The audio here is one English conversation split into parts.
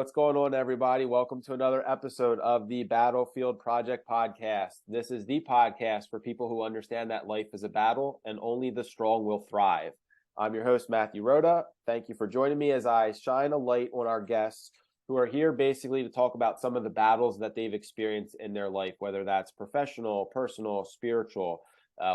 what's going on, everybody? Welcome to another episode of the Battlefield Project Podcast. This is the podcast for people who understand that life is a battle and only the strong will thrive. I'm your host, Matthew Rhoda. Thank you for joining me as I shine a light on our guests who are here basically to talk about some of the battles that they've experienced in their life, whether that's professional, personal, spiritual,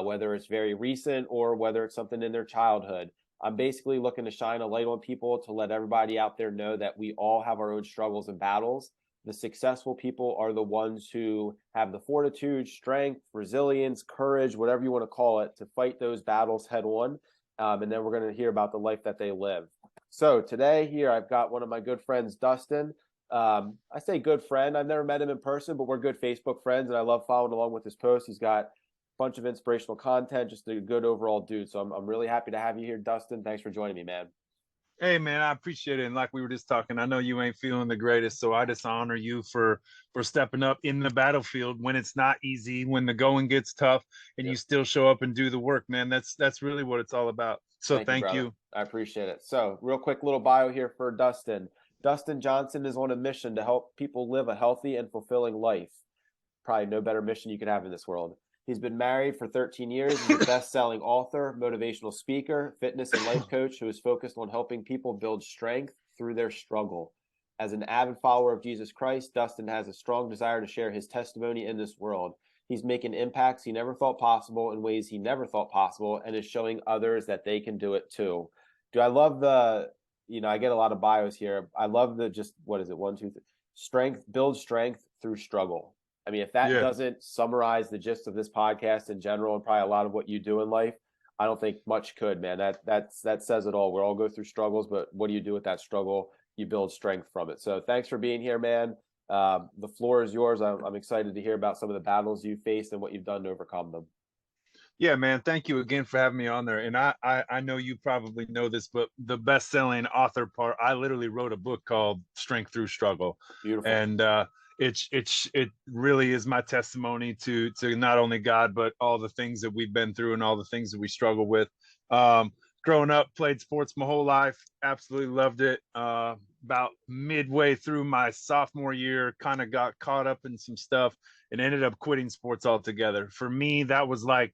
whether it's very recent or whether it's something in their childhood. I'm basically looking to shine a light on people to let everybody out there know that we all have our own struggles and battles. The successful people are the ones who have the fortitude, strength, resilience, courage, whatever you want to call it, to fight those battles head on. And then we're going to hear about the life that they live. So today here, I've got one of my good friends, Dustin. I say good friend. I've never met him in person, but we're good Facebook friends, and I love following along with his posts. He's got bunch of inspirational content, just a good overall dude. So I'm really happy to have you here, Dustin. Thanks for joining me, man. Hey man, I appreciate it. And like we were just talking, I know you ain't feeling the greatest, so I just honor you for stepping up in the battlefield when it's not easy, when the going gets tough, and you still show up and do the work, man. That's really what it's all about. So thank you. I appreciate it. So real quick little bio here for Dustin. Dustin Johnson is on a mission to help people live a healthy and fulfilling life. Probably no better mission you could have in this world. He's been married for 13 years. He's a best-selling author, motivational speaker, fitness and life coach who is focused on helping people build strength through their struggle. As an avid follower of Jesus Christ, Dustin has a strong desire to share his testimony in this world. He's making impacts he never thought possible in ways he never thought possible and is showing others that they can do it too. I love the, I get a lot of bios here. I love the what is it? 1, 2, 3. Strength, build strength through struggle. I mean, if that doesn't summarize the gist of this podcast in general and probably a lot of what you do in life, I don't think much could, man. That says it all. We all go through struggles, but what do you do with that struggle? You build strength from it. So thanks for being here, man. The floor is yours. I'm excited to hear about some of the battles you faced and what you've done to overcome them. Yeah, man. Thank you again for having me on there. And I know you probably know this, but the best-selling author part, I literally wrote a book called Strength Through Struggle. Beautiful. And it really is my testimony to not only God, but all the things that we've been through and all the things that we struggle with. Growing up, played sports my whole life, absolutely loved it. About midway through my sophomore year, kind of got caught up in some stuff and ended up quitting sports altogether. For me, that was like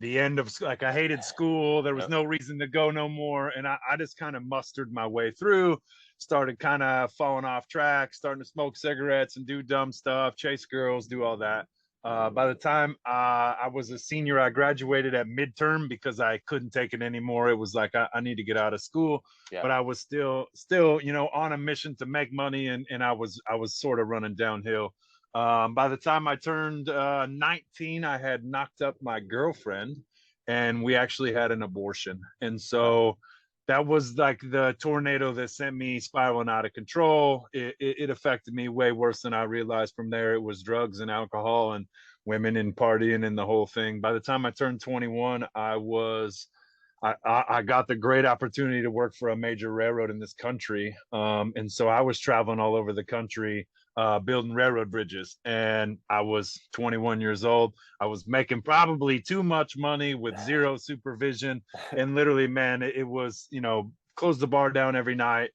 the end of, like, I hated school. There was no reason to go no more. And I just kind of mustered my way through, started kind of falling off track, starting to smoke cigarettes and do dumb stuff, chase girls, do all that. By the time I was a senior, I graduated at midterm because I couldn't take it anymore. It was like, I need to get out of school, but I was still, on a mission to make money. And I was sort of running downhill. By the time I turned 19, I had knocked up my girlfriend and we actually had an abortion. And so that was like the tornado that sent me spiraling out of control. It affected me way worse than I realized. From there, it was drugs and alcohol and women and partying and the whole thing. By the time I turned 21, I got the great opportunity to work for a major railroad in this country. And so I was traveling all over the country, building railroad bridges, and I was 21 years old. I was making probably too much money with zero supervision, and literally, man, it was, close the bar down every night,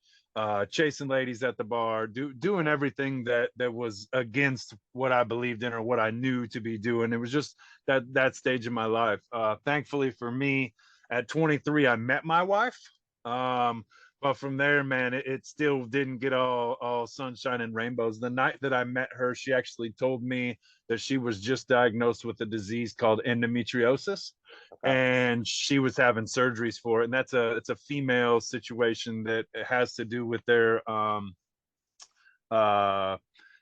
chasing ladies at the bar, doing everything that was against what I believed in or what I knew to be doing. It was just that stage of my life. Thankfully for me, at 23, I met my wife. But from there, man, it still didn't get all sunshine and rainbows. The night that I met her, she actually told me that she was just diagnosed with a disease called endometriosis, and she was having surgeries for it. And it's a female situation that has to do with their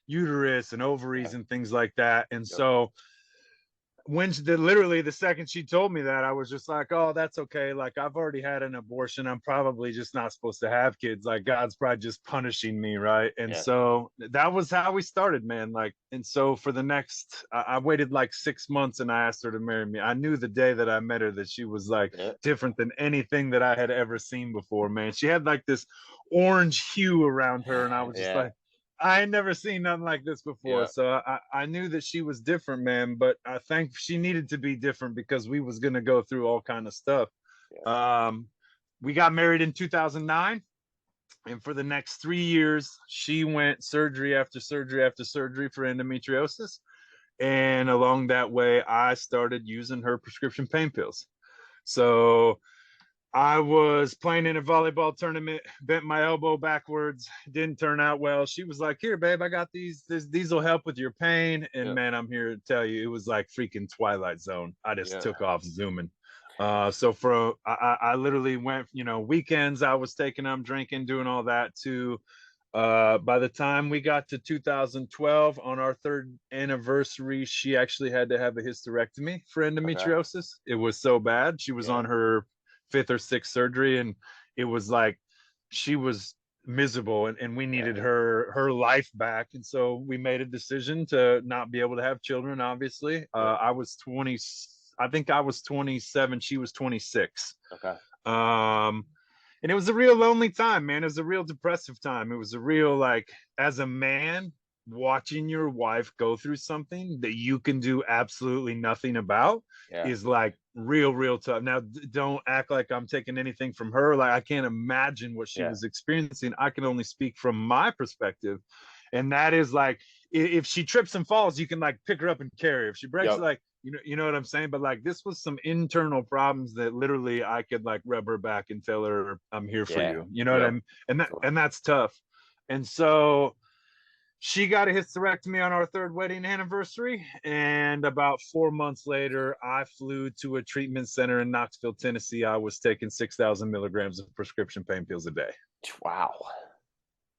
uterus and ovaries and things like that. And so when literally the second she told me that, I was just like, oh, that's okay. Like, I've already had an abortion. I'm probably just not supposed to have kids. Like, God's probably just punishing me, right? And so that was how we started, man. Like, and so for the next, I waited like 6 months and I asked her to marry me. I knew the day that I met her that she was like different than anything that I had ever seen before, man. She had like this orange hue around her, and I was just like, I had never seen nothing like this before. So I knew that she was different, man, but I think she needed to be different because we was going to go through all kind of stuff. We got married in 2009. And for the next 3 years, she went surgery after surgery after surgery for endometriosis. And along that way, I started using her prescription pain pills. So I was playing in a volleyball tournament, bent my elbow backwards, didn't turn out well. She was like, "Here, babe, I got these. These will help with your pain." And Yep. man, I'm here to tell you, it was like freaking Twilight Zone. I just Yeah. took off zooming. So for I literally went, weekends I was taking them, drinking, doing all that too. By the time we got to 2012, on our third anniversary, she actually had to have a hysterectomy for Okay. endometriosis. It was so bad. She was Yeah. on her fifth or sixth surgery, and it was like she was miserable, and we needed Yeah. her life back. And so we made a decision to not be able to have children, obviously. Yep. I was 20, I think I was 27, she was 26. Okay. um and it was a real lonely time, man. It was a real depressive time. It was a real, like, as a man, watching your wife go through something that you can do absolutely nothing about Yeah. is like real tough. Now, don't act like I'm taking anything from her. Like, I can't imagine what she Yeah. was experiencing. I can only speak from my perspective. And that is like, if she trips and falls, you can like pick her up and carry her. If she breaks, Yep. like, you know what I'm saying? But like, this was some internal problems that literally I could like rub her back and tell her I'm here for Yeah. you. You know what I Yep. mean? And that's tough. And so she got a hysterectomy on our third wedding anniversary. And about 4 months later, I flew to a treatment center in Knoxville, Tennessee. I was taking 6,000 milligrams of prescription pain pills a day. Wow.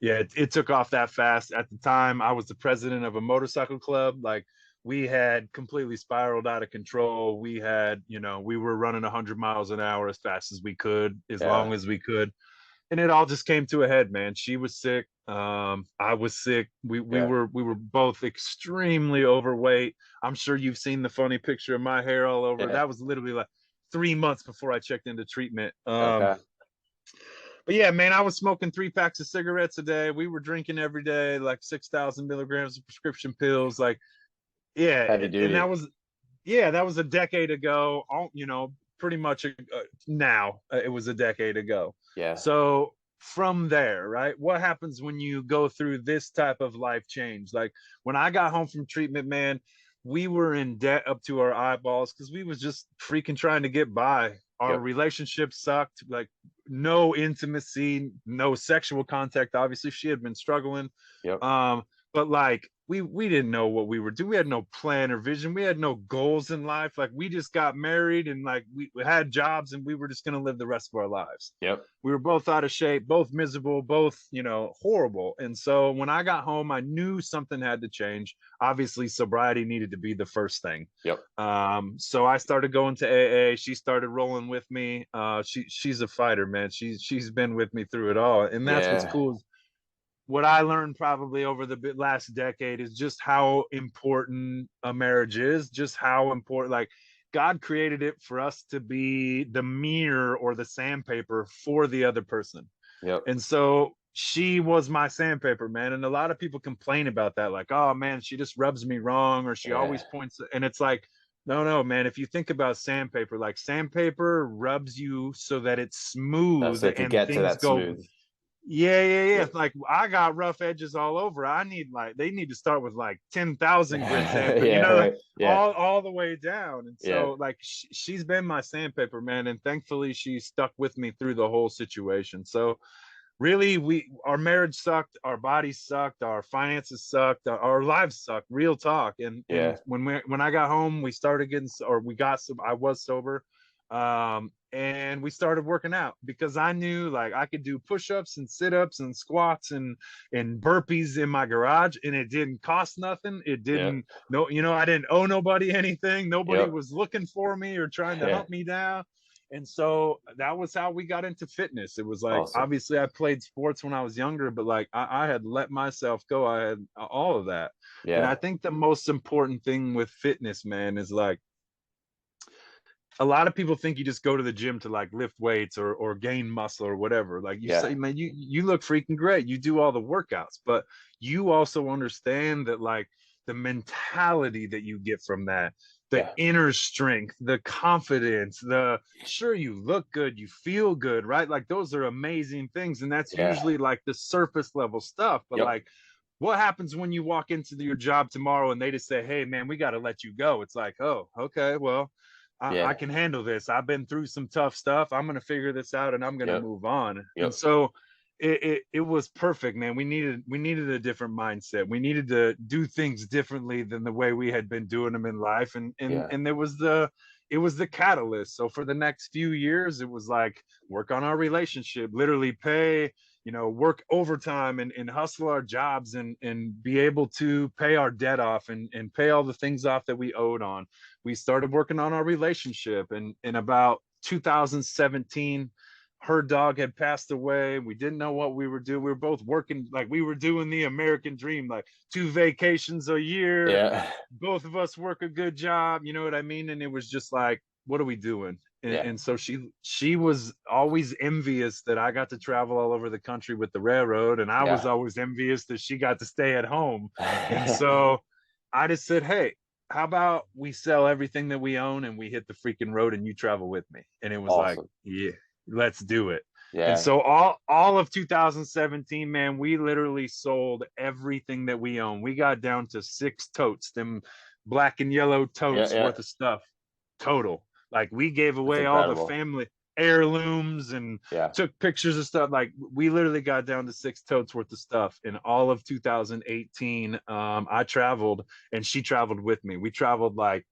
Yeah, it took off that fast. At the time, I was the president of a motorcycle club. Like, we had completely spiraled out of control. We had, we were running 100 miles an hour as fast as we could, as Yeah. long as we could. And it all just came to a head, man. She was sick. I was sick. Yeah. We were both extremely overweight. I'm sure you've seen the funny picture of my hair all over. Yeah. That was literally like 3 months before I checked into treatment. Okay. But yeah, man, I was smoking 3 packs of cigarettes a day. We were drinking every day, like 6,000 milligrams of prescription pills. Like, yeah, Heavy and duty. that was a decade ago. Pretty much now. It was a decade ago. Yeah. So from there, right? What happens when you go through this type of life change? Like, when I got home from treatment, man, we were in debt up to our eyeballs because we was just freaking trying to get by. Our Yep. relationship sucked. Like, no intimacy, no sexual contact. Obviously, she had been struggling. Yep. But like, we didn't know what we were doing. We had no plan or vision. We had no goals in life. Like, we just got married, and like, we had jobs, and we were just gonna live the rest of our lives. Yep. We were both out of shape, both miserable, both, horrible. And so when I got home, I knew something had to change. Obviously, sobriety needed to be the first thing. Yep. So I started going to AA. She started rolling with me. She's a fighter, man. She's been with me through it all. And that's what's Yeah. cool. What I learned probably over the last decade is just how important a marriage is, just how important, like, God created it for us to be the mirror or the sandpaper for the other person. Yep. And so she was my sandpaper, man. And a lot of people complain about that, like, oh man, she just rubs me wrong, or she Yeah. always points. And it's like, no, man. If you think about sandpaper, like, sandpaper rubs you so that it's That's smooth it, to and get to things that go. smooth. Yeah. Yep. It's like, I got rough edges all over. They need to start with like 10,000 grit sandpaper, Yeah. like, Right. Yeah. all the way down. And Yeah. so, like, she's been my sandpaper, man. And thankfully, she stuck with me through the whole situation. So really, our marriage sucked, our bodies sucked, our finances sucked, our lives sucked, real talk. And Yeah. when I got home, we started getting, or we got some, I was sober. And we started working out because I knew, like, I could do push-ups and sit-ups and squats and burpees in my garage, and it didn't cost nothing. It Yep. didn't, no, I didn't owe nobody anything. Nobody Yep. was looking for me or trying to Yeah. hunt me down. And so that was how we got into fitness. It was like, Awesome. obviously I played sports when I was younger, but like, I had let myself go. I had all of that. And I Yeah. think the most important thing with fitness, man, is like, a lot of people think you just go to the gym to like lift weights or gain muscle or whatever. Like, you Yeah. say, man, you look freaking great. You do all the workouts, but you also understand that, like, the mentality that you get from that the Yeah. inner strength, the confidence, sure, you look good, you feel good, right? Like those are amazing things. And that's Yeah. usually like the surface level stuff. But Yep. like, what happens when you walk into your job tomorrow and they just say, hey, man, we got to let you go? It's like, oh, okay, well, I Yeah. can handle this. I've been through some tough stuff. I'm going to figure this out and I'm going to Yep. move on. And Yep. so it was perfect, man. We needed a different mindset. We needed to do things differently than the way we had been doing them in life. Yeah. And it was the catalyst. So for the next few years, it was like work on our relationship, literally pay, work overtime and hustle our jobs and be able to pay our debt off and pay all the things off that we owed on. We started working on our relationship, and in about 2017, her dog had passed away. We didn't know what we were doing. We were both working like we were doing the American dream, like 2 vacations a year. Yeah. Both of us work a good job. You know what I mean? And it was just like, what are we doing? And, Yeah. and so she was always envious that I got to travel all over the country with the railroad, and I was Yeah. always envious that she got to stay at home. And so I just said, hey, how about we sell everything that we own and we hit the freaking road and you travel with me? And it was like, Awesome. yeah, let's do it. And Yeah. so all of 2017, man, we literally sold everything that we own. We got down to 6 totes, them black and yellow Yeah. totes Yeah. worth of stuff total. Like we gave That's away all the incredible. family heirlooms and Yeah. took pictures of stuff. Like we literally got down to 6 totes worth of stuff in all of 2018. I traveled and she traveled with me. We traveled like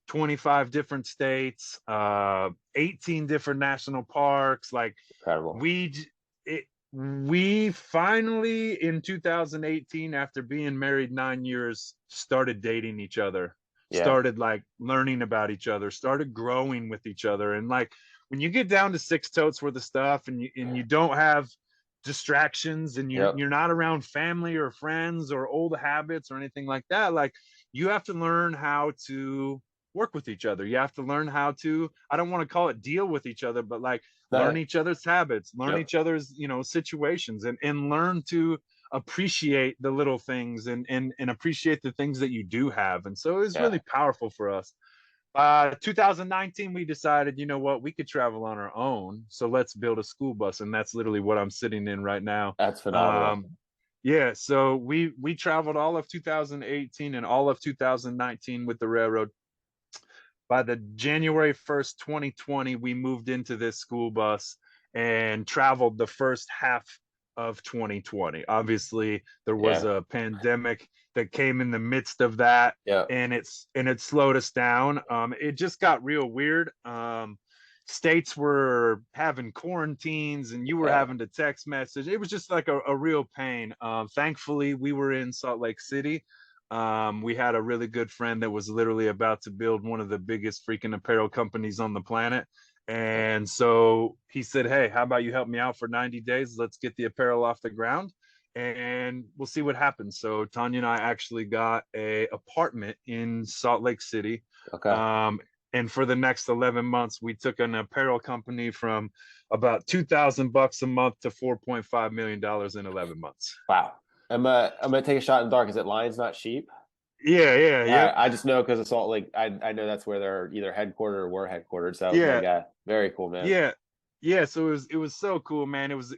25 different states, 18 different national parks. Like Incredible. we it, we finally in 2018, after being married 9 years, started dating each other, Yeah. started like learning about each other, started growing with each other. And like when you get down to 6 totes worth of stuff and you don't have distractions and you're Yep. you're not around family or friends or old habits or anything like that, like you have to learn how to work with each other. You have to learn how to, I don't want to call it deal with each other, but like learn No. each other's habits, learn Yep. each other's, situations, and learn to appreciate the little things and appreciate the things that you do have. And so it was Yeah. really powerful for us. 2019, we decided, you know what, we could travel on our own. So let's build a school bus. And that's literally what I'm sitting in right now. That's phenomenal. Um, yeah. So we traveled all of 2018 and all of 2019 with the railroad. By the January 1st, 2020, we moved into this school bus and traveled the first half of 2020. Obviously, there was Yeah. a pandemic that came in the midst of that, Yeah. and it slowed us down. It just got real weird. States were having quarantines, and you were Yeah. having to text message. It was just like a real pain. Thankfully, we were in Salt Lake City. We had a really good friend that was literally about to build one of the biggest freaking apparel companies on the planet. And so he said, hey, how about you help me out for 90 days? Let's get the apparel off the ground and we'll see what happens. So Tanya and I actually got a apartment in Salt Lake City. Okay. Um, and for the next 11 months, we took an apparel company from about $2,000 a month to $4.5 million in 11 months. Wow. I'm gonna take a shot in the dark. Is it Lions Not Sheep? Yeah, yeah, All right. yep. I just know because it's all like I know that's where they're either headquartered or were headquartered. So that was Yeah, like very cool, man. yeah, yeah. So it was so cool, man. It was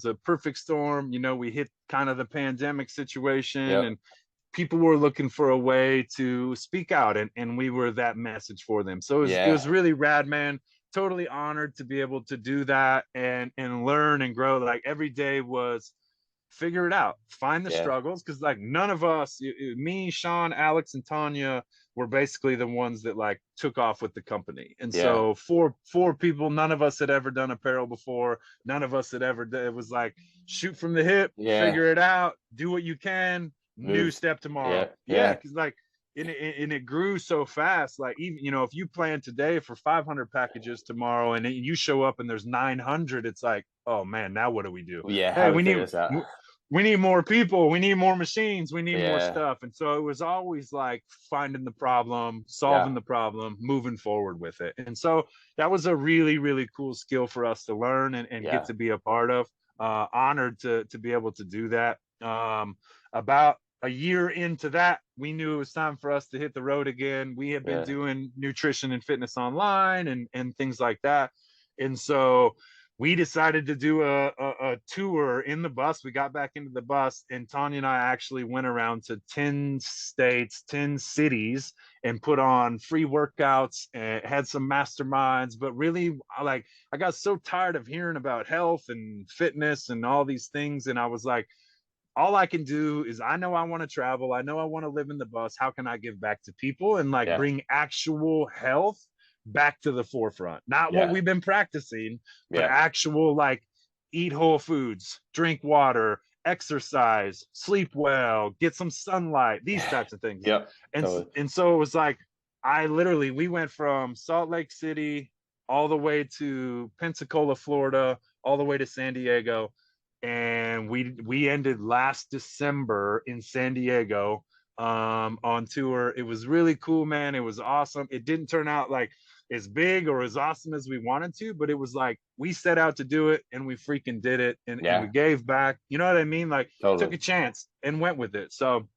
a perfect storm. We hit kind of the pandemic situation, Yep. and people were looking for a way to speak out, and we were that message for them. So it was Yeah. really rad, man. Totally honored to be able to do that and learn and grow. Like every day was figure it out, find the Yeah. struggles, because like none of us, me, Sean, Alex, and Tanya, were basically the ones that like took off with the company. And Yeah. so four people, none of us had ever done apparel before, none of us had ever done, it was like shoot from the hip, Yeah. figure it out, do what you can, new Moves. step tomorrow. Yeah. Yeah, Yeah. because like and it grew so fast. Like even if you plan today for 500 packages tomorrow and you show up and there's 900, it's like, oh man, now what do we do? Yeah. How Hey, do we figure this out? we need more people, we need more machines, we need more Yeah. stuff. And so it was always like finding the problem, solving Yeah. the problem, moving forward with it. And so that was a really, really cool skill for us to learn and get Yeah. to be a part of. Honored to be able to do that. About a year into that, we knew it was time for us to hit the road again. We had been Yeah. doing nutrition and fitness online and things like that. And so we decided to do a tour in the bus. We got back into the bus, and Tanya and I actually went around to 10 states, 10 cities, and put on free workouts and had some masterminds. But really, like, I got so tired of hearing about health and fitness and all these things. And I was like, all I can do is, I know I want to travel. I know I want to live in the bus. How can I give back to people and like Yeah. bring actual health back to the forefront? Not what Yeah. we've been practicing, but Yeah. actual, like, eat whole foods, drink water, exercise, sleep well, get some sunlight, these types of things. Yep. And Totally. and so it was like, we went from Salt Lake City all the way to Pensacola, Florida, all the way to San Diego, and we ended last December in San Diego on tour. It was really cool, man. It was awesome. It didn't turn out like as big or as awesome as we wanted to, but it was like we set out to do it and we freaking did it, and we Yeah. gave back. You know what I mean? Like, took Totally. a chance and went with it. So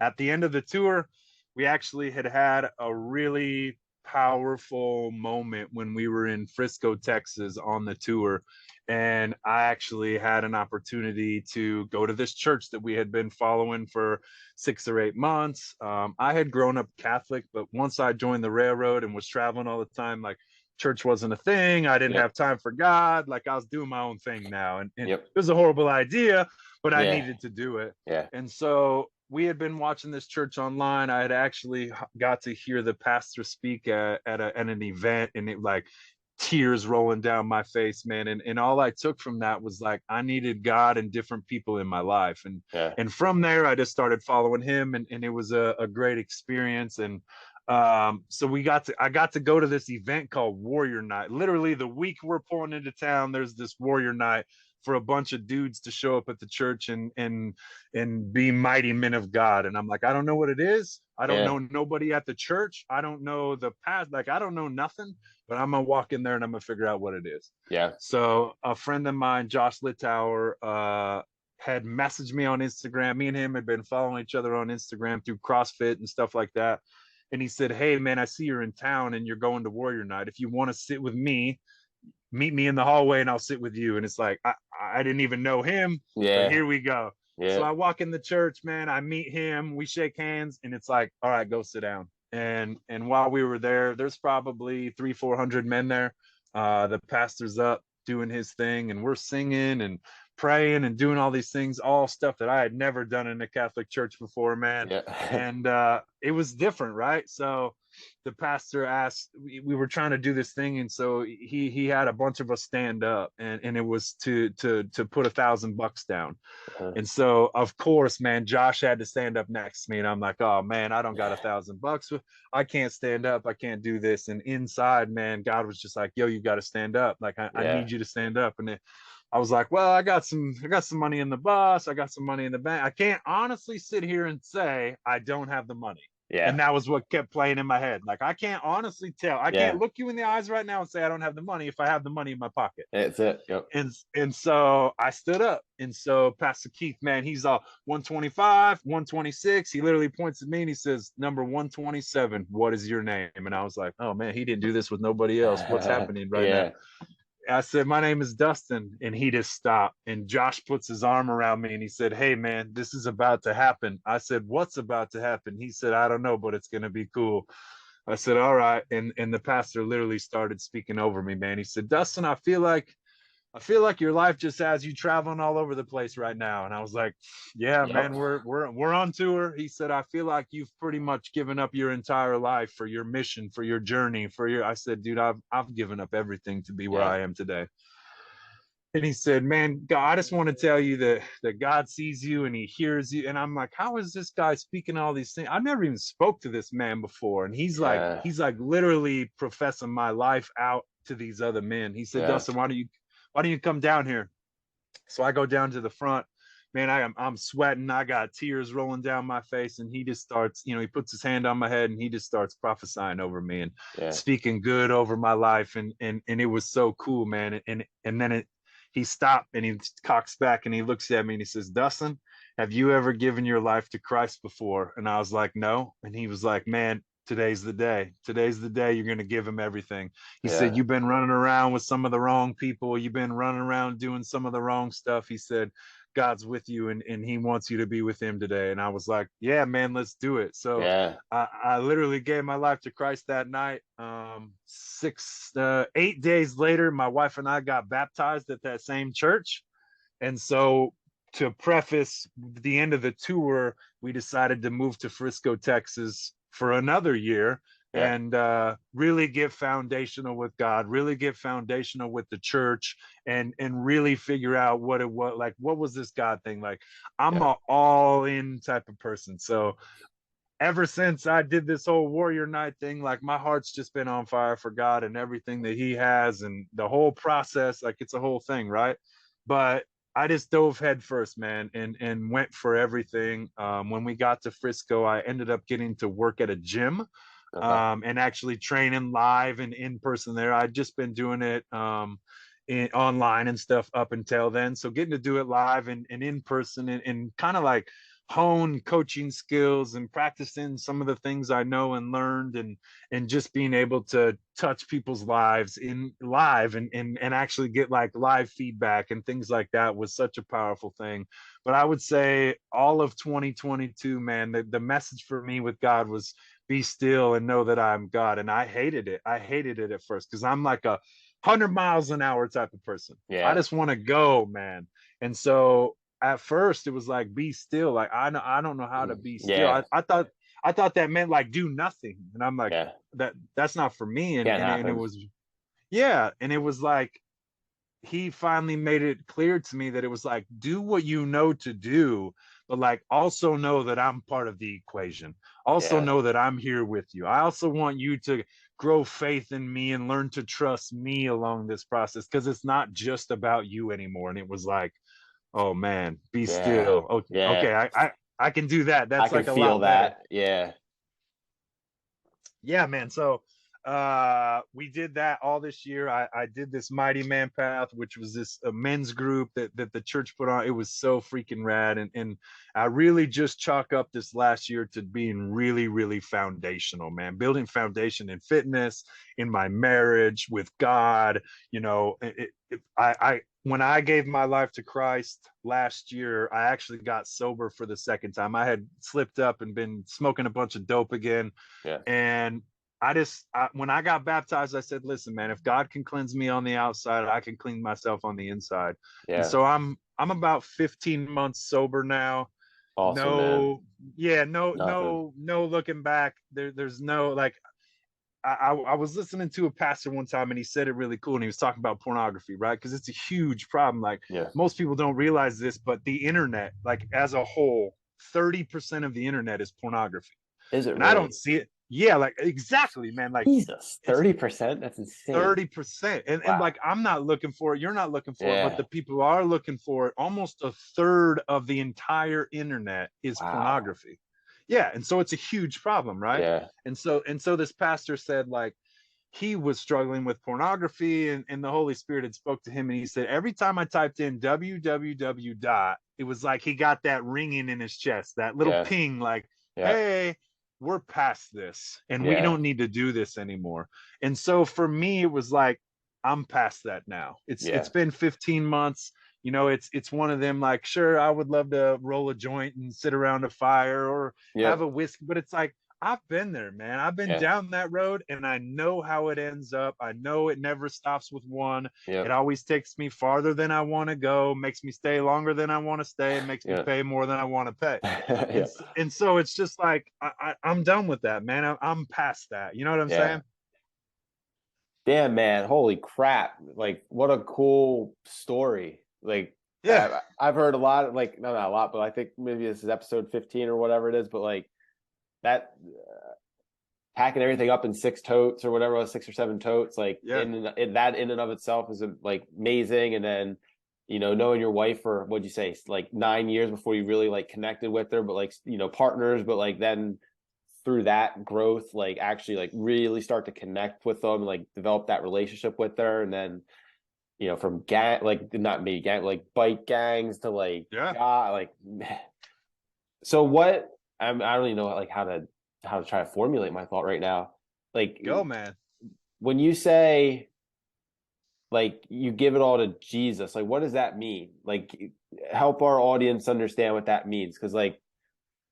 at the end of the tour, we actually had a really powerful moment when we were in Frisco, Texas on the tour. And I actually had an opportunity to go to this church that we had been following for 6 or 8 months. I had grown up Catholic, but once I joined the railroad and was traveling all the time, like, church wasn't a thing. I didn't Yep. have time for God. Like, I was doing my own thing now. And it Yep. was a horrible idea, but I Yeah. needed to do it. Yeah. And so we had been watching this church online. I had actually got to hear the pastor speak at an event, and it, like, tears rolling down my face, man. And all I took from that was like, I needed God and different people in my life. Yeah. And from there, I just started following him, and it was a great experience. And so I got to go to this event called Warrior Night. Literally the week we're pulling into town, there's this Warrior Night for a bunch of dudes to show up at the church and be mighty men of God. And I'm like, I don't know what it is. I don't Yeah. know nobody at the church. I don't know the past. Like, I don't know nothing, but I'm gonna walk in there and I'm gonna figure out what it is. Yeah. So a friend of mine, Josh Littauer, had messaged me on Instagram. Me and him had been following each other on Instagram through CrossFit and stuff like that. And he said, hey man, I see you're in town and you're going to Warrior Night. If you want to sit with me, meet me in the hallway and I'll sit with you. And it's like, I didn't even know him, but Yeah. here we go. So Yeah. I walk in the church, man, I meet him, we shake hands, and it's like, all right, go sit down. And while we were there, there's probably 300-400 men there. The pastor's up doing his thing, and we're singing and praying and doing all these things, all stuff that I had never done in a Catholic church before, man. Yeah. And it was different, right? So the pastor asked, we were trying to do this thing, and so he had a bunch of us stand up, and it was to put $1,000 down. Uh-huh. And so, of course, man, Josh had to stand up next to me, and I'm like, oh man, I don't got $1,000. I can't stand up. I can't do this. And inside, man, God was just like, yo, you got to stand up. Like, I Yeah. need you to stand up. And I was like, well, I got some money in the bus. I got some money in the bank. I can't honestly sit here and say I don't have the money. Yeah. And that was what kept playing in my head. Like, I can't honestly tell. I Yeah. can't look you in the eyes right now and say I don't have the money if I have the money in my pocket. That's it. Yep. And so I stood up. And so Pastor Keith, man, he's all 125, 126. He literally points at me and he says, number 127, what is your name? And I was like, oh man, he didn't do this with nobody else. What's happening right now? Yeah. I said, my name is Dustin. And he just stopped. And Josh puts his arm around me and he said, hey, man, this is about to happen. I said, what's about to happen? He said, I don't know, but it's going to be cool. I said, all right. And the pastor literally started speaking over me, man. He said, Dustin, I feel like your life just has you traveling all over the place right now. And I was like, yeah, Yep. man, we're on tour. He said, I feel like you've pretty much given up your entire life for your mission, for your journey, I said, dude, I've given up everything to be where I am today. And he said, man, God, I just want to tell you that God sees you and he hears you. And I'm like, how is this guy speaking all these things? I've never even spoke to this man before. And he's like literally professing my life out to these other men. He said, Dustin, why don't you come down here? So I go down to the front, man, I'm sweating. I got tears rolling down my face. And he just starts, he puts his hand on my head and he just starts prophesying over me and speaking good over my life. And it was so cool, man. And then he stopped and he cocks back and he looks at me and he says, Dustin, have you ever given your life to Christ before? And I was like, no. And he was like, man, today's the day. Today's the day you're going to give him everything. He said, Yeah. you've been running around with some of the wrong people. You've been running around doing some of the wrong stuff. He said, God's with you, and he wants you to be with him today. And I was like, yeah, man, let's do it. So Yeah. I literally gave my life to Christ that night. 8 days later, my wife and I got baptized at that same church. And so, to preface the end of the tour, we decided to move to Frisco, Texas for another year Yeah. and really get foundational with God, really get foundational with the church, and really figure out what it was like. What was this God thing like? I'm Yeah. a all in type of person. So ever since I did this whole warrior night thing, like my heart's just been on fire for God and everything that he has and the whole process, like it's a whole thing, right? But I just dove head first, man, and went for everything. When we got to Frisco, I ended up getting to work at a gym, Okay. and actually training live and in person there. I'd just been doing it online and stuff up until then. So getting to do it live and in person and kind of like hone coaching skills and practicing some of the things I know and learned and just being able to touch people's lives in live and actually get like live feedback and things like that was such a powerful thing. But I would say all of 2022, man, the message for me with God was be still and know that I'm God. And I hated it. I hated it at first because I'm like a 100 miles an hour type of person. I Yeah. just want to go, man. And so at first it was like be still. Like I don't know how to be still. Yeah. I thought that meant like do nothing. And I'm like, Yeah. that's not for me. Can't And it happen. was yeah. And it was like he finally made it clear to me that it was like do what you know to do, but like also know that I'm part of the equation, also Yeah. know that I'm here with you. I also want you to grow faith in me and learn to trust me along this process because it's not just about you anymore. And it was like, oh man, be Yeah. still. Okay, Yeah. okay, I can do that. I That's can like a feel lot better. that. Yeah. Yeah, man. So we did that all this year. I did this Mighty Man Path, which was this men's group that the church put on. It was so freaking rad. And I really just chalk up this last year to being really, really foundational, man. Building foundation in fitness, in my marriage, with God. You know, I when I gave my life to Christ last year, I actually got sober for the second time. I had slipped up and been smoking a bunch of dope again. Yeah. And when I got baptized, I said, listen, man, if God can cleanse me on the outside, I can clean myself on the inside. And Yeah. so I'm about 15 months sober now. Awesome, man. No, yeah, Nothing. no looking back. There's no like I was listening to a pastor one time and he said it really cool and he was talking about pornography, right? Because it's a huge problem. Like Yeah. most people don't realize this, but the internet, like as a whole, 30% of the internet is pornography. Is it And I don't really? see it. Yeah, like exactly, man. Like Jesus. it's 30%? That's insane. 30%. And Wow. like I'm not looking for it, you're not looking for it, but Yeah. the people are looking for it. Almost a third of the entire internet is Wow. pornography. Yeah, and so it's a huge problem, right? Yeah. And so this pastor said like he was struggling with pornography and the Holy Spirit had spoke to him and he said every time I typed in www dot, it was like he got that ringing in his chest, that little Yeah. ping like, Yeah. hey, we're past this and we Yeah. don't need to do this anymore. And so for me it was like I'm past that now. It's Yeah. been 15 months. You know, it's one of them like sure I would love to roll a joint and sit around a fire or have Yep. a whiskey, but it's like I've been there, man. I've been Yeah. down that road and I know how it ends up. I know it never stops with one. It Yep. always takes me farther than I want to go, makes me stay longer than I want to stay, and makes me Yeah. pay more than I want to pay. And Yeah. and so it's just like I'm done with that, man. I'm past that. You know what I'm Yeah. saying? Damn, man. Holy crap. Like, what a cool story. Like, Yeah. I've heard a lot of, like, no, not a lot, but I think maybe this is episode 15 or whatever it is, but like that packing everything up in 6 totes or whatever it was, 6 or 7 totes, like Yeah. in that in and of itself is like amazing. And then, knowing your wife for, what'd you say, like 9 years before you really like connected with her, but like, partners, but like then through that growth, like actually like really start to connect with them, like develop that relationship with her. And then, from gang, like not me gang, like bike gangs to like, Yeah. God, like So what, I don't even know like how to try to formulate my thought right now. Like Go, man. when you say like you give it all to Jesus, like what does that mean? Like help our audience understand what that means. Cause like,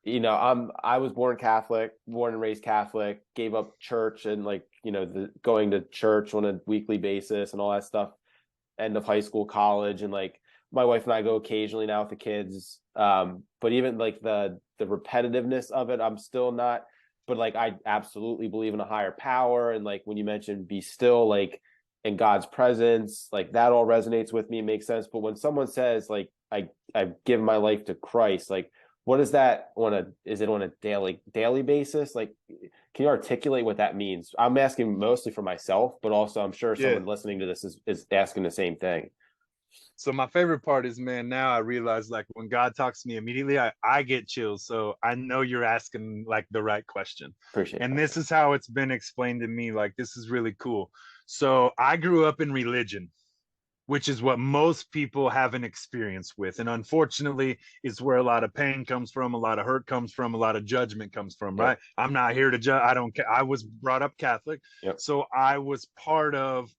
I was born Catholic, born and raised Catholic, gave up church and like, going to church on a weekly basis and all that stuff, end of high school, college, and like my wife and I go occasionally now with the kids. But even like the repetitiveness of it, I'm still not, but like I absolutely believe in a higher power. And like when you mentioned be still, like in God's presence, like that all resonates with me and makes sense. But when someone says like I've given my life to Christ, like what is that is it on a daily basis? Like can you articulate what that means? I'm asking mostly for myself, but also I'm sure Yeah. someone listening to this is asking the same thing. So my favorite part is, man, now I realize like when God talks to me immediately, I get chills. So I know you're asking like the right question. Appreciate And that. this is how it's been explained to me. Like, this is really cool. So I grew up in religion, which is what most people have an experience with. And unfortunately, it's where a lot of pain comes from, a lot of hurt comes from, a lot of judgment comes from, Yep. right? I'm not here to judge. I don't care. I was brought up Catholic. Yep. So I was part of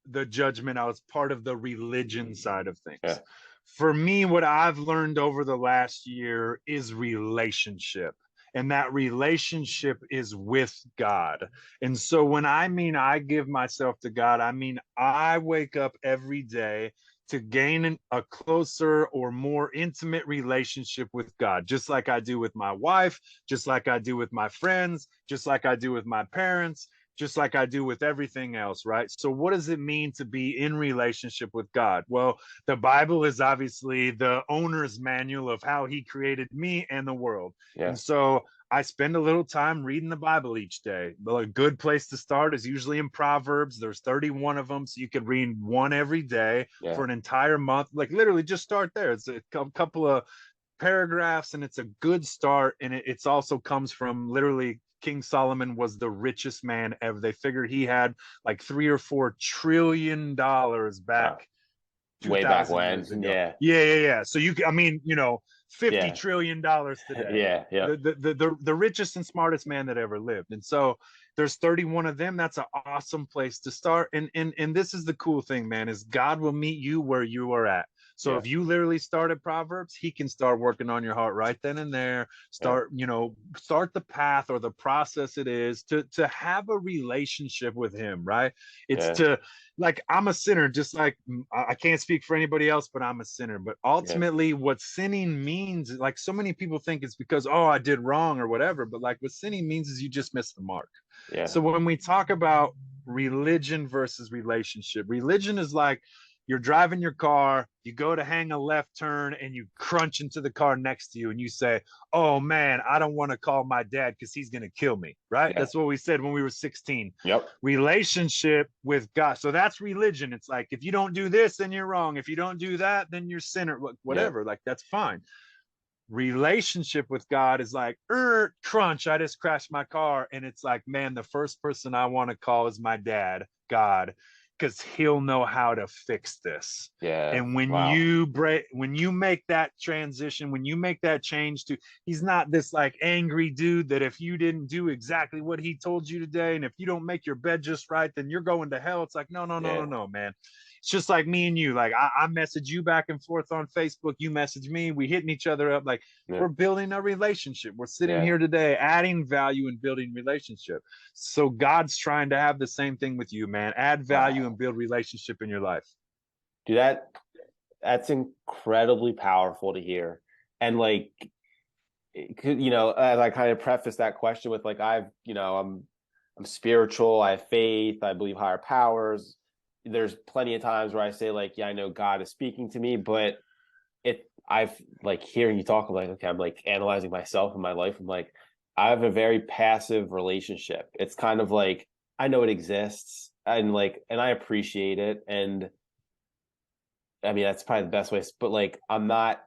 the judgment. I was part of the religion side of Yeah. things. For me, what I've learned over the last year is relationship. And that relationship is with God. And so when I mean I give myself to God, I mean I wake up every day to gain a closer or more intimate relationship with God, just like I do with my wife, just like I do with my friends, just like I do with my parents, just like I do with everything else, right? So what does it mean to be in relationship with God? Well, the Bible is obviously the owner's manual of how he created me and the world. Yeah. And so I spend a little time reading the Bible each day. A good place to start is usually in Proverbs. There's 31 of them, so you could read one every day Yeah. for an entire month. Like literally, just start there. It's a couple of paragraphs, and it's a good start. And it's also comes from literally King Solomon was the richest man ever. They figured he had like $3 or $4 trillion Wow. back Way back 2,000 when. years ago. Yeah. Yeah. So I mean, $50 Yeah. trillion today. Yeah. Yeah. The richest and smartest man that ever lived. And so there's 31 of them. That's an awesome place to start. And this is the cool thing, man, is God will meet you where you are at. So Yeah. if you literally start at Proverbs, he can start working on your heart right then and there. Yeah. Start the path or the process it is to have a relationship with him, right? It's Yeah. to like I'm a sinner, just like I can't speak for anybody else, but I'm a sinner. But Yeah. ultimately, what sinning means, like so many people think it's because, oh, I did wrong or whatever. But like what sinning means is you just missed the mark. Yeah. So when we talk about religion versus relationship, religion is like you're driving your car, you go to hang a left turn, and you crunch into the car next to you, and you say, "Oh man, I don't want to call my dad because he's gonna kill me." Right? Yeah. That's what we said when we were 16. Yep. Relationship with God. So that's religion. It's like if you don't do this, then you're wrong. If you don't do that, then you're sinner. Yeah. Whatever. Like that's fine. Relationship with God is like, crunch, I just crashed my car. And it's like, man, the first person I want to call is my dad, God, because he'll know how to fix this. Yeah. And when Wow. you make that transition, when you make that change to, he's not this like angry dude that if you didn't do exactly what he told you today, and if you don't make your bed just right, then you're going to hell. It's like, Yeah. no, man. It's just like me and you. Like I message you back and forth on Facebook. You message me. We hitting each other up. Like Yeah. we're building a relationship. We're sitting Yeah. here today, adding value and building relationship. So God's trying to have the same thing with you, man. Add value Wow. and build relationship in your life. Dude, that's incredibly powerful to hear. And like, as I kind of preface that question with like, I'm spiritual, I have faith, I believe higher powers. There's plenty of times where I say like, yeah, I know God is speaking to me, but I've like hearing you talk, I'm like, okay, I'm like analyzing myself in my life. I'm like, I have a very passive relationship. It's kind of like, I know it exists and I appreciate it. And I mean, that's probably the best way, but like, I'm not,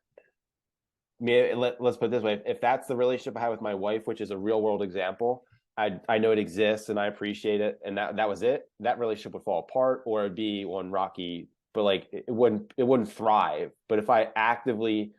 let's put it this way. If that's the relationship I have with my wife, which is a real world example, I know it exists and I appreciate it. And that was it. That relationship would fall apart or it'd be on rocky, but like it wouldn't thrive. But if I actively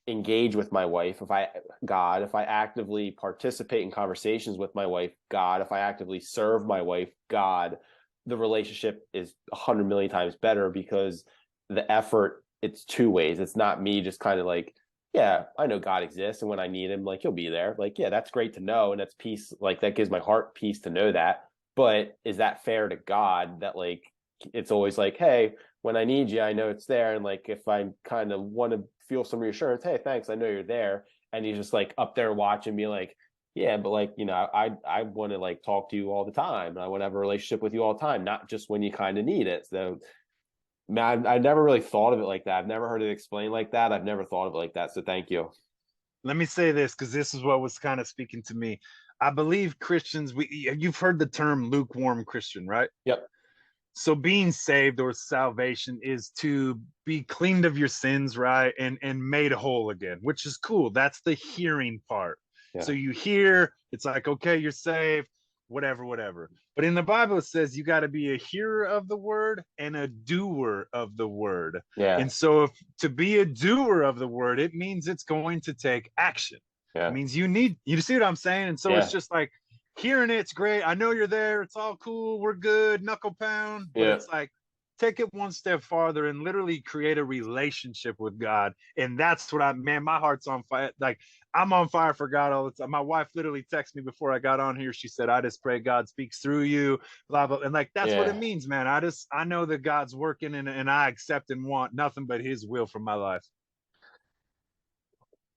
engage with my wife, if I actively participate in conversations with my wife, God, if I actively serve my wife, God, the relationship is 100 million times better because the effort, it's two ways. It's not me just kind of like, yeah, I know God exists, and when I need him, like, he'll be there. Like, yeah, that's great to know, and that's peace. Like, that gives my heart peace to know that. But is that fair to God that, like, it's always like, hey, when I need you, I know it's there. And like, if I kind of want to feel some reassurance, hey, thanks, I know you're there. And he's just like up there watching me like, yeah, but like, I want to like talk to you all the time. And I want to have a relationship with you all the time, not just when you kind of need it. So, man, I never really thought of it like that. I've never heard it explained like that. I've never thought of it like that. So thank you. Let me say this, because this is what was kind of speaking to me. I believe Christians, you've heard the term lukewarm Christian, right? Yep. So being saved or salvation is to be cleaned of your sins, right? And made whole again, which is cool. That's the hearing part. Yeah. So you hear, it's like, okay, you're saved, whatever, whatever. But in the Bible, it says you got to be a hearer of the word and a doer of the word. Yeah. And so if to be a doer of the word, it means it's going to take action. It Yeah. means you see what I'm saying? And so it's Yeah. just like hearing it's great. I know you're there. It's all cool. We're good. Knuckle pound. But Yeah. it's like take it one step farther and literally create a relationship with God. And that's what my heart's on fire. Like I'm on fire for God all the time. My wife literally texted me before I got on here. She said, I just pray God speaks through you, blah, blah. And like, that's what it Yeah. means, man. I know that God's working and I accept and want nothing but his will for my life.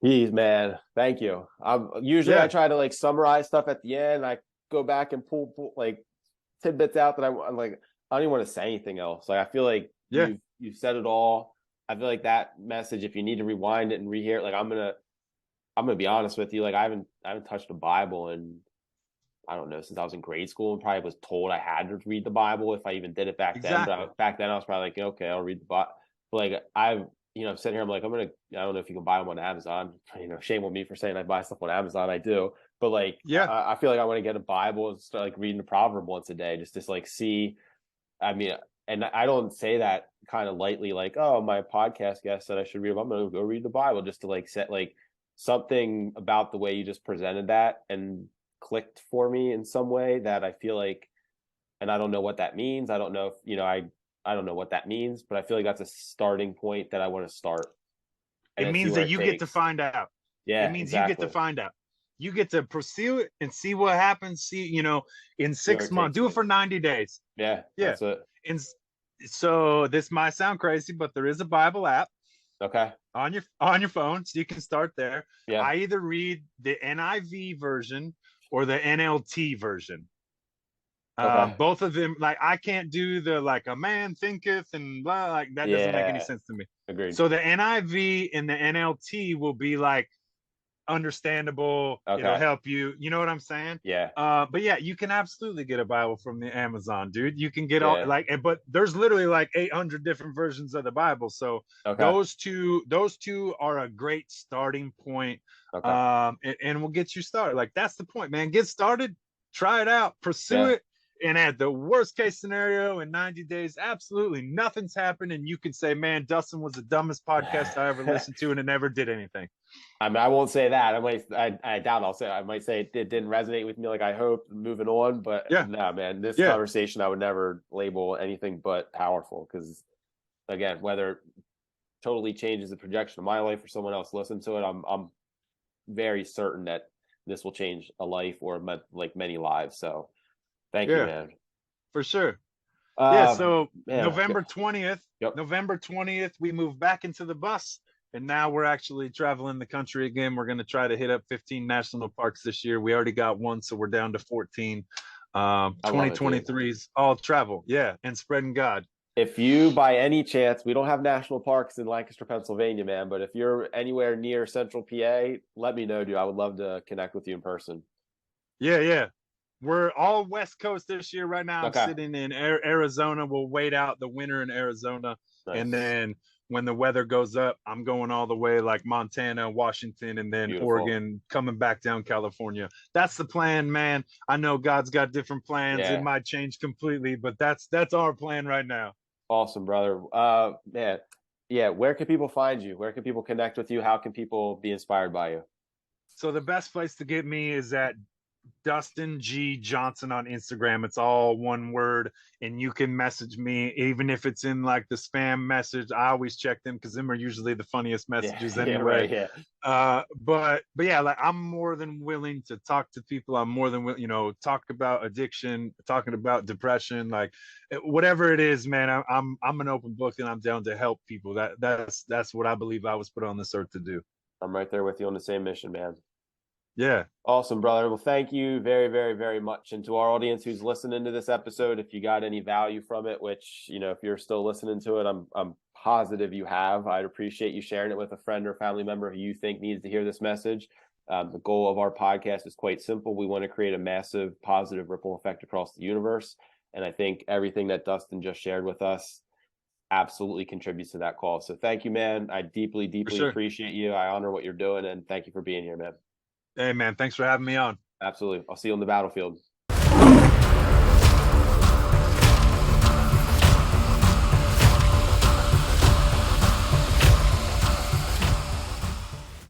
Jeez, man. Thank you. Usually I Yeah. try to like summarize stuff at the end. I go back and pull like tidbits out that I'm like, I don't even want to say anything else. Like I feel like Yeah. you've said it all. I feel like that message, if you need to rewind it and rehear it, like I'm gonna be honest with you. Like I haven't touched the Bible in, I don't know, since I was in grade school, and probably was told I had to read the Bible if I even did it back then. Exactly. But back then I was probably like, okay, I'll read the Bible. But like I'm sitting here, I'm like, I don't know if you can buy them on Amazon. Shame on me for saying I buy stuff on Amazon. I do, but like Yeah. I feel like I want to get a Bible and start like reading the proverb once a day, just to like see. I mean, and I don't say that kind of lightly, like, oh, my podcast guest said I should read. I'm going to go read the Bible, just to like set like something about the way you just presented that and clicked for me in some way that I feel like, and I don't know what that means. I don't know if, I don't know what that means, but I feel like that's a starting point that I want to start and It then see means where that it you get to takes. find out. It Yeah, means you get to exactly. find out. You get to pursue it and see what happens. See, in See where 6 months, it takes do it me. for 90 days. Yeah, Yeah. that's it. And so this might sound crazy, but there is a Bible app Okay. on your phone, so you can start there. Yeah. I either read the NIV version or the NLT version. Okay. Both of them, like I can't do the like a man thinketh and blah, like that doesn't make any Yeah. sense to me. Agreed. So the NIV and the NLT will be like understandable. It'll Okay. help you. You know what I'm saying? Yeah. But yeah, you can absolutely get a Bible from the Amazon, dude. You can get all Yeah. like, but there's literally like 800 different versions of the Bible. So Okay. those two are a great starting point. Okay. And we'll get you started. Like that's the point, man. Get started, try it out, pursue Yeah. it. And at the worst case scenario, in 90 days, absolutely nothing's happened. And you can say, man, Dustin was the dumbest podcast I ever listened to, and it never did anything. I mean, I won't say that. I doubt I might say it didn't resonate with me like I hoped moving on, but Yeah. no, man, this Yeah. conversation I would never label anything but powerful because, again, whether it totally changes the projection of my life or someone else listen to it, I'm very certain that this will change a life or like many lives. So thank you, Yeah. man. For sure. Yeah, so Man, November 20th, yep. November 20th, we moved back into the bus and now we're actually traveling the country again. We're going to try to hit up 15 national parks this year. We already got one, so we're down to 14. I love it, dude. 2023 is all travel. Yeah, and spreading God. If you, by any chance, we don't have national parks in Lancaster, Pennsylvania, man, but if you're anywhere near Central PA, let me know, dude. I would love to connect with you in person. Yeah, yeah. We're all West Coast this year. Right now, I'm Okay. sitting in Arizona. We'll wait out the winter in Arizona. Nice. And then when the weather goes up, I'm going all the way like Montana, Washington, and then Beautiful. Oregon, coming back down California. That's the plan, man. I know God's got different plans. Yeah. It might change completely, but that's our plan right now. Awesome, brother. Man, Yeah, where can people find you? Where can people connect with you? How can people be inspired by you? So the best place to get me is at Dustin G Johnson on Instagram. It's all one word, and you can message me even if it's in like the spam message. I always check them because them are usually the funniest Yeah, messages yeah, anyway. right, yeah. But yeah, like I'm more than willing to talk to people. I'm more than talk about addiction, talking about depression, like whatever it is, man. I'm an open book, and I'm down to help people. That's what I believe I was put on this earth to do. I'm right there with you on the same mission, man. Yeah. Awesome, brother. Well, thank you very, very, very much. And to our audience who's listening to this episode, if you got any value from it, which, if you're still listening to it, I'm positive you have. I'd appreciate you sharing it with a friend or family member who you think needs to hear this message. The goal of our podcast is quite simple. We want to create a massive positive ripple effect across the universe. And I think everything that Dustin just shared with us absolutely contributes to that call. So thank you, man. I deeply, deeply Sure. appreciate you. I honor what you're doing, and thank you for being here, man. Hey, man, thanks for having me on. Absolutely. I'll see you on the battlefield.